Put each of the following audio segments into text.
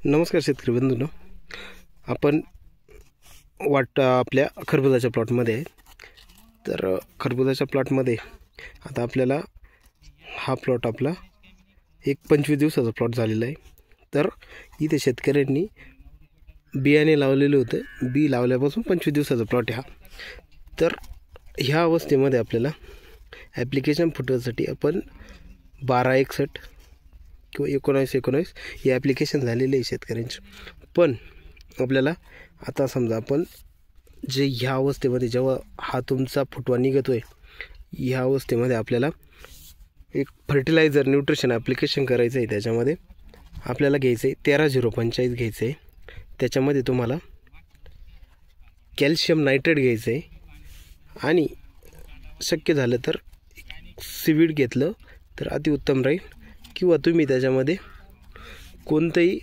नमस्कार शेतकरी बंधूंनो, आपण आपल्या खरबुजाच्या प्लॉटमध्ये आहे. तर खरबुजाच्या प्लॉटमध्ये आता आपल्याला हा प्लॉट आपला एक 25 दिवसाचा प्लॉट झालेला आहे. तर इथे शेतकऱ्यांनी बियाणे लावलेले होते. बी लावल्यापासून 25 दिवसाचा प्लॉट आहे हा. तर ह्या अवस्थेमध्ये आपल्याला ॲप्लिकेशन फुटण्यासाठी आपण 1261 किंवा 1919 हे ॲप्लिकेशन झालेले आहे शेतकऱ्यांचे. पण आपल्याला आता समजा आपण जे ह्या अवस्थेमध्ये जेव्हा हा तुमचा फुटवा निघतो आहे, ह्या अवस्थेमध्ये आपल्याला एक फर्टिलायझर न्यूट्रिशन ॲप्लिकेशन करायचं आहे. त्याच्यामध्ये आपल्याला घ्यायचं आहे 13-0-45 घ्यायचं आहे. त्याच्यामध्ये तुम्हाला कॅल्शियम नायट्रेट घ्यायचं आहे आणि शक्य झालं तर सीवीड घेतलं तर अतिउत्तम राहील, किंवा तुम्ही त्याच्यामध्ये कोणतंही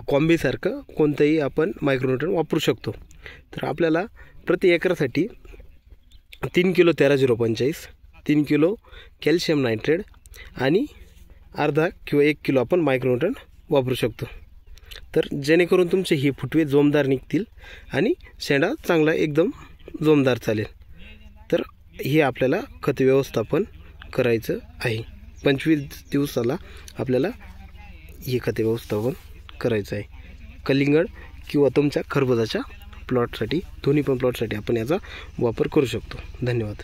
कॉम्बीसारखं कोणतंही आपण मायक्रोन्यूट्रन वापरू शकतो. तर आपल्याला प्रति एकरासाठी 3 किलो 13-0-45, 3 किलो कॅल्शियम नायट्रेट आणि अर्धा किंवा 1 किलो आपण मायक्रोन्यूट्रन वापरू शकतो. तर जेणेकरून तुमचे हे फुटवे जोमदार निघतील आणि शेंडा चांगला एकदम जोमदार चालेल. तर हे आपल्याला खत व्यवस्थापन करायचं आहे. 25 दिवसाला आपल्याला हे खत व्यवस्थापन करायचं आहे. कलिंगड किंवा तुमच्या खरबुजाच्या प्लॉटसाठी, दोन्ही पण प्लॉटसाठी आपण याचा वापर करू शकतो. धन्यवाद.